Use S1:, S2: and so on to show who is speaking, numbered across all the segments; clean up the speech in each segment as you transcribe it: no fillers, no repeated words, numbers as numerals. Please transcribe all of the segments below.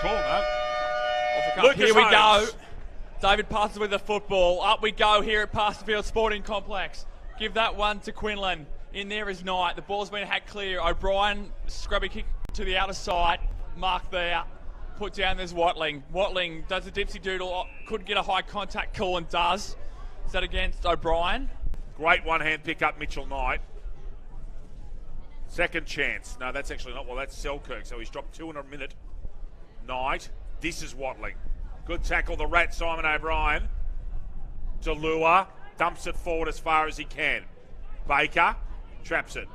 S1: call, no?
S2: Here we go. David passes with the football. Up we go here at Pasterfield Sporting Complex. Give that one to Quinlan. In there is Knight. The ball's been hacked clear. O'Brien, scrubby kick to the outer side. Mark there. Put down, there's Watling. Watling does a dipsy doodle. Couldn't get a high contact call and does. Is that against O'Brien?
S1: Great one-hand pick up, Mitchell Knight. Second chance. No, that's actually not. Well, that's Selkirk, so he's dropped 2 in a minute. Knight. This is Watling. Good tackle, the Rat, Simon O'Brien. Delua dumps it forward as far as he can. Baker traps it.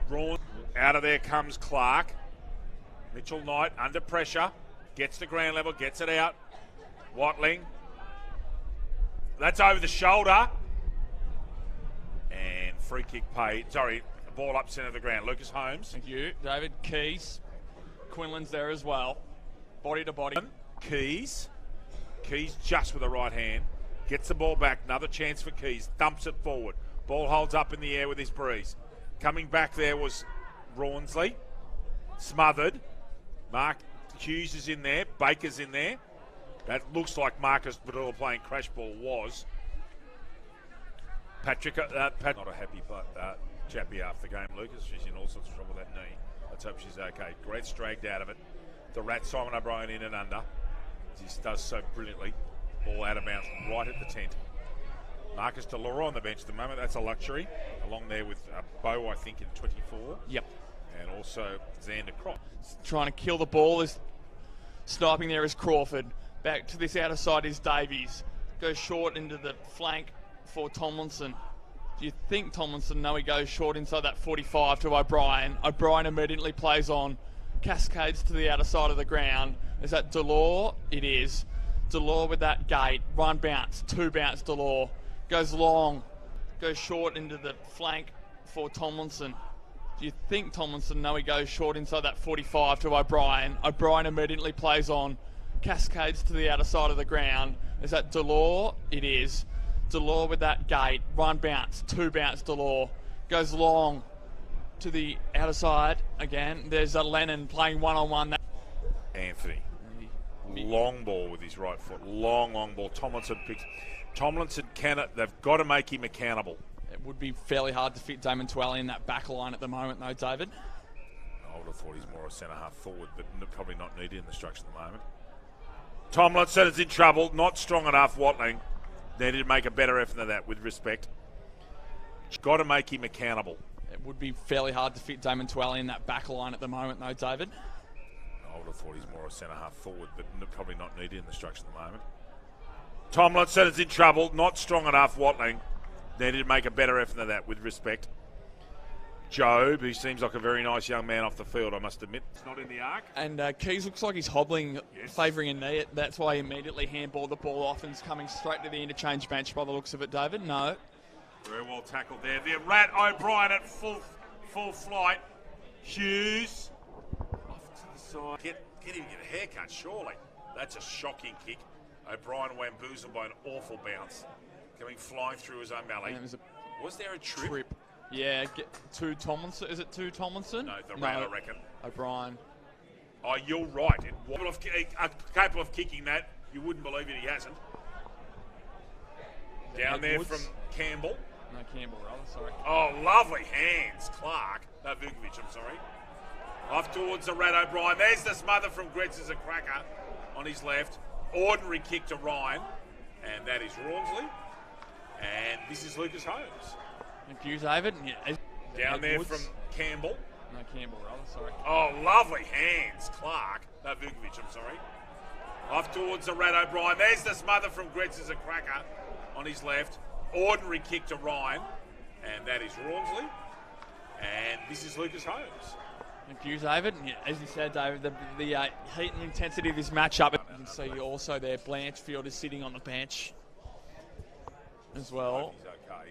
S1: Braun. Out of there comes Clark. Mitchell Knight under pressure. Gets to ground level, gets it out. Watling. That's over the shoulder. And free kick paid. Sorry, ball up centre of the ground. Lucas Holmes.
S2: Thank you, David. Keys. Quinlan's there as well. Body to body.
S1: Keys just with the right hand. Gets the ball back. Another chance for Keys. Dumps it forward. Ball holds up in the air with his breeze. Coming back there was Rawnsley. Smothered. Mark Hughes is in there. Baker's in there. That looks like Marcus Badula playing crash ball was. Patrick, not a happy chappy after the game, Lucas. She's in all sorts of trouble with that knee. Let's hope she's okay. Gretz dragged out of it. The Rat, Simon O'Brien in and under. He does so brilliantly. Ball out of bounds right at the tent. Marcus Delora on the bench at the moment. That's a luxury. Along there with Bo, I think, in 24.
S2: Yep.
S1: And also Xander Cross.
S2: Trying to kill the ball is sniping there is Crawford. Back to this outer side is Davies. Goes short into the flank for Tomlinson. Do you think Tomlinson? No, he goes short inside that 45 to O'Brien. O'Brien immediately plays on. Cascades to the outer side of the ground. Is that Delore? It is. Delore with that gate. 1 bounce, 2 bounce Delore. Goes long. Goes short into the flank for Tomlinson. Do you think Tomlinson? No, he goes short inside that 45 to O'Brien. O'Brien immediately plays on. Cascades to the outer side of the ground. Is that Delore? It is. Delore with that gate. 1 bounce, 2 bounce Delore. Goes long to the outer side again. There's a Lennon playing one-on-one.
S1: Anthony. Long ball with his right foot. Long ball. Tomlinson picks. Tomlinson cannot. They've got to make him accountable.
S2: It would be fairly hard to fit Damon Twally in that back line at the moment, though, David.
S1: I would have thought he's more a centre-half forward, but probably not needed in the structure at the moment. Tomlinson is in trouble. Not strong enough, Watling. Needed to make a better effort than that, with respect. Got to make him accountable.
S2: It would be fairly hard to fit Damon Twally in that back line at the moment, though, David.
S1: I would have thought he's more a centre-half forward, but probably not needed in the structure at the moment. Tomlinson is in trouble. Not strong enough, Watling. Needed to make a better effort than that, with respect. Job, who seems like a very nice young man off the field, I must admit. It's not in the arc.
S2: And Keys looks like he's hobbling, favouring a knee. That's why he immediately handballed the ball off and is coming straight to the interchange bench by the looks of it, David. No.
S1: Very well tackled there. The Rat O'Brien at full flight. Hughes. Off to the side. Get him a haircut, surely. That's a shocking kick. O'Brien bamboozled by an awful bounce. Coming flying through his own belly. Was there a trip?
S2: Yeah, to Tomlinson. Is it to Tomlinson?
S1: No, the Rat, I reckon.
S2: O'Brien.
S1: Oh, you're right. Capable of kicking that. You wouldn't believe it, he hasn't. Down there from Campbell.
S2: No, Campbell, rather, sorry.
S1: Oh, lovely hands, Clark. No, Vukovic, I'm sorry. Off towards the Rat O'Brien. There's the smother from Gretz as a cracker on his left. Ordinary kick to Ryan. And that is Rawnsley. And this is Lucas Holmes.
S2: Thank you, David.
S1: Down there from Campbell.
S2: No, Campbell, rather, sorry.
S1: Oh, lovely hands, Clark. No, Vukovic, I'm sorry. Off towards the Rat O'Brien. There's the smother from Gretz as a cracker on his left. Ordinary kick to Ryan. And that is Rawnsley. And this is Lucas Holmes.
S2: Thank you, David. As you said, David, the heat and intensity of this matchup. You can see also there, Blanchfield is sitting on the bench as well.
S1: He's okay.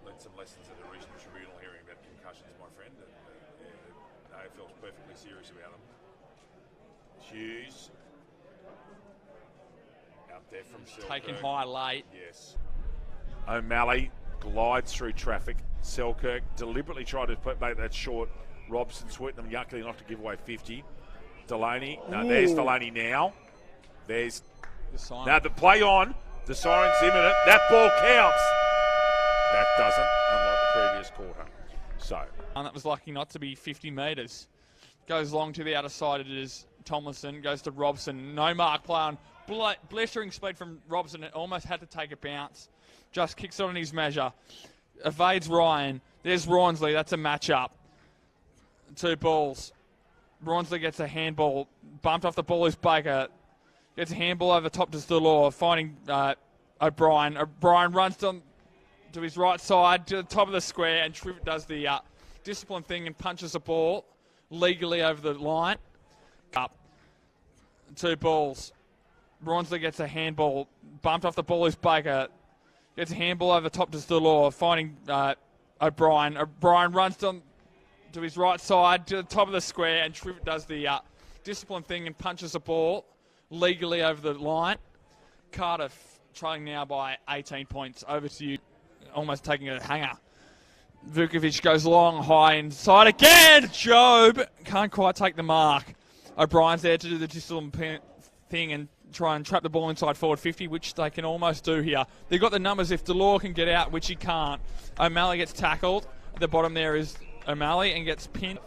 S1: Learned some lessons at the Regional Tribunal hearing about concussions, my friend. AFL's perfectly serious about them. Hughes. Out there from Selkirk.
S2: Taken high late.
S1: Yes. O'Malley glides through traffic. Selkirk deliberately tried to make that short Robson, Sweetenham, luckily not to give away 50. Delaney. No, there's Delaney now. There's now the play on. The siren's imminent. That ball counts. That doesn't, unlike the previous quarter. So.
S2: And that was lucky not to be 50 metres. Goes long to the outer side. It is Tomlinson. Goes to Robson. No mark play on. Blistering speed from Robson. It almost had to take a bounce. Just kicks it on his measure. Evades Ryan. There's Rawnsley. That's a matchup. 2 balls. Rawnsley gets a handball. Bumped off the ball is Baker. Gets a handball over top to Delore. Finding O'Brien. O'Brien runs to his right side to the top of the square, and Trivet does the discipline thing and punches the ball legally over the line. Up. 2 balls. Rawnsley gets a handball. Bumped off the ball is Baker. Gets a handball over top to Delore. Finding O'Brien. O'Brien runs to his right side to the top of the square, and Trivet does the discipline thing and punches the ball legally over the line. Cardiff trailing now by 18 points. Over to you, almost taking a hanger. Vukovic goes long, high inside again. Job can't quite take the mark. O'Brien's there to do the discipline thing and try and trap the ball inside forward 50, which they can almost do here. They've got the numbers if Delore can get out, which he can't. O'Malley gets tackled. At the bottom there is O'Malley and gets pinned.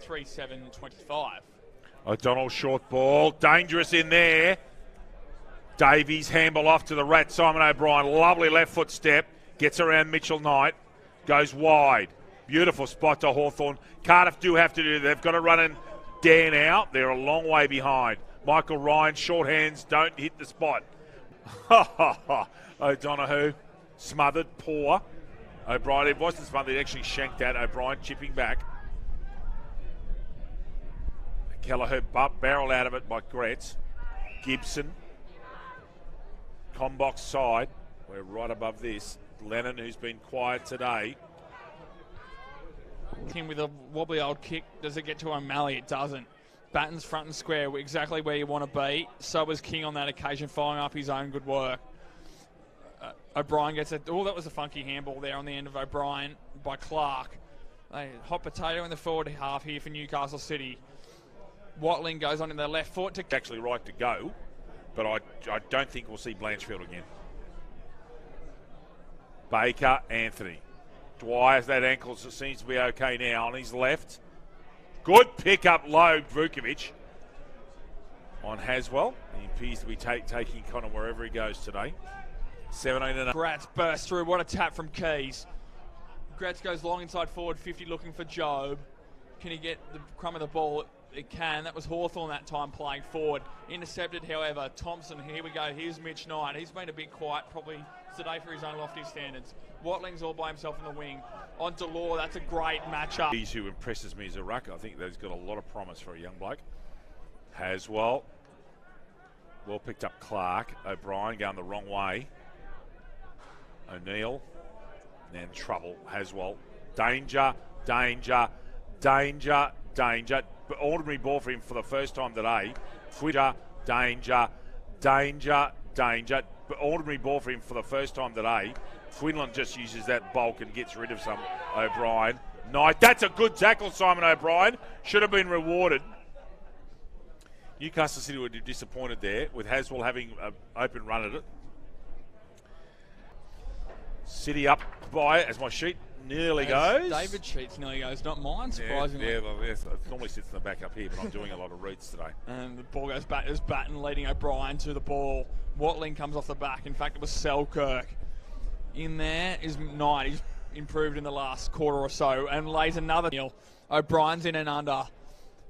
S2: 3-7-25.
S1: O'Donnell short ball. Dangerous in there. Davies handball off to the rat. Simon O'Brien. Lovely left foot step. Gets around Mitchell Knight. Goes wide. Beautiful spot to Hawthorn. Cardiff do have to do. They've got to run and Dan out. They're a long way behind. Michael Ryan, short hands, don't hit the spot. O'Donoghue, smothered, poor. O'Brien, it wasn't smothered, he actually shanked that. O'Brien chipping back. Kelleher barreled out of it by Gretz. Gibson. Combox side. We're right above this. Lennon, who's been quiet today.
S2: King with a wobbly old kick. Does it get to O'Malley? It doesn't. Batten's front and square, exactly where you want to be. So was King on that occasion, following up his own good work. O'Brien gets it. Oh, that was a funky handball there on the end of O'Brien by Clark. Hot potato in the forward half here for Newcastle City. Watling goes on in the left foot.
S1: Actually right to go, but I don't think we'll see Blanchfield again. Baker, Anthony. Dwyer's that ankle seems to be okay now on his left. Good pick up low, Vukovic on Haswell. He appears to be taking Connor wherever he goes today. 17 and
S2: Gratz bursts through. What a tap from Keys. Gratz goes long inside forward 50 looking for Job. Can he get the crumb of the ball? It can. That was Hawthorn that time playing forward. Intercepted, however. Thompson, here we go. Here's Mitch Knight. He's been a bit quiet, probably today for his own lofty standards. Watling's all by himself in the wing. On Delore, that's a great matchup.
S1: He's who impresses me as a ruck. I think that he's got a lot of promise for a young bloke. Haswell. Well picked up Clark. O'Brien going the wrong way. O'Neill. And trouble. Haswell. Danger, danger, danger, danger. Ordinary ball for him for the first time today. Twitter, danger, danger, danger. Ordinary ball for him for the first time today. Quinlan just uses that bulk and gets rid of some O'Brien. Knight, that's a good tackle, Simon O'Brien. Should have been rewarded. Newcastle City were disappointed there with Haswell having an open run at it. City up by, as my sheet nearly goes.
S2: David Sheets nearly goes, not mine, surprisingly.
S1: Yeah, it normally sits in the back up here, but I'm doing a lot of reads today.
S2: And the ball goes back. There's Batten leading O'Brien to the ball. Watling comes off the back. In fact, it was Selkirk. In there is Knight. He's improved in the last quarter or so and lays another kneel. O'Brien's in and under.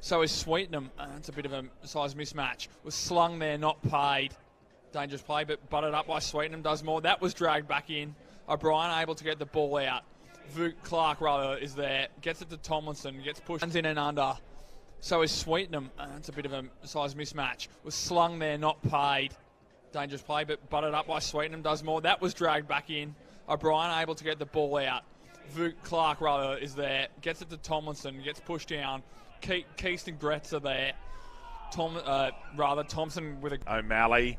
S2: So is Sweetenham. It's a bit of a size mismatch. Was slung there, not paid. Dangerous play, but butted up by Sweetenham. Does more. That was dragged back in. O'Brien able to get the ball out. Clark, is there. Gets it to Tomlinson. Gets pushed in and under. So is Sweetenham. It's a bit of a size mismatch. Was slung there, not paid. Dangerous play, but butted up by Sweetenham. Does more. That was dragged back in. O'Brien able to get the ball out. Clark, is there. Gets it to Tomlinson. Gets pushed down. Keyston Gretz are there. Thompson with a...
S1: O'Malley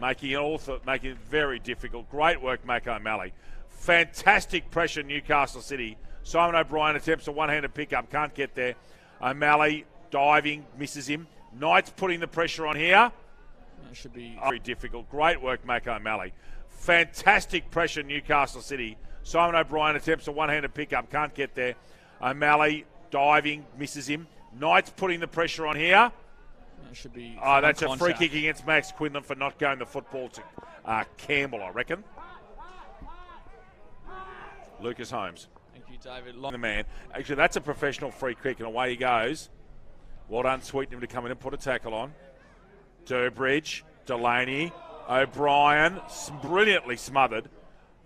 S1: making it very difficult. Great work, Mac O'Malley. Fantastic pressure, Newcastle City. Simon O'Brien attempts a one-handed pickup, can't get there. O'Malley diving, misses him. Knight's putting the pressure on here.
S2: That should be
S1: Very difficult. Great work, Mako O'Malley. Fantastic pressure, Newcastle City. Simon O'Brien attempts a one-handed pickup, can't get there. O'Malley diving, misses him. Knight's putting the pressure on here.
S2: that should be.
S1: That's a free
S2: contact.
S1: kick against Max Quinlan for not going the football to Campbell, I reckon. Lucas Holmes,
S2: Thank you, David.
S1: the man. Actually, that's a professional free kick, and away he goes. Well done, Sweetenham, to come in and put a tackle on. Durbridge, Delaney, O'Brien, brilliantly smothered.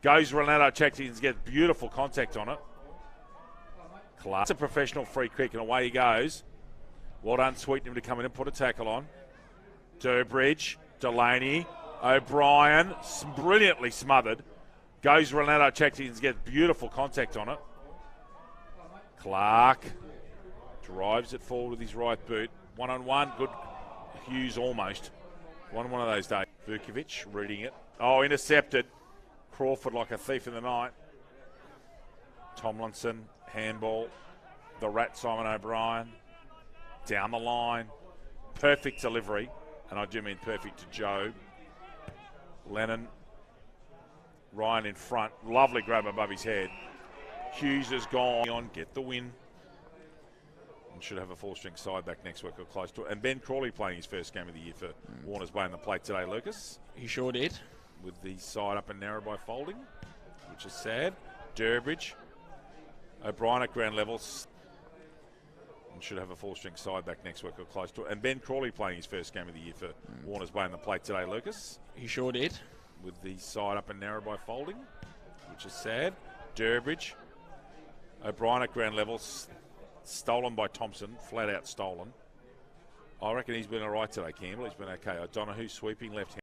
S1: Goes Renato Checkins, gets beautiful contact on it. That's a professional free kick, and away he goes. Well done, Sweetenham, to come in and put a tackle on. Durbridge, Delaney, O'Brien, brilliantly smothered. Goes Renato Checkins, gets beautiful contact on it. Clark drives it forward with his right boot. One-on-one, good. Hughes almost. One of those days. Vukovic reading it. Oh, intercepted. Crawford like a thief in the night. Tomlinson, handball. The rat, Simon O'Brien. Down the line. Perfect delivery. And I do mean perfect to Joe. Lennon. Ryan in front. Lovely grab above his head. Hughes has gone on. Get the win. And should have a full-string side back next week or close to it. And Ben Crawley playing his first game of the year for Warner's Bay on the plate today, Lucas.
S2: He sure did.
S1: With the side up and narrow by folding, which is sad. Durbridge. O'Brien at ground level. And should have a full-string side back next week or close to it. And Ben Crawley playing his first game of the year for Warner's Bay on the plate today, Lucas.
S2: He sure did.
S1: With the side up and narrow by folding, which is sad. Durbridge. O'Brien at ground level. Stolen by Thompson, flat out stolen. I reckon he's been all right today, Campbell. He's been okay. O'Donoghue sweeping left hand.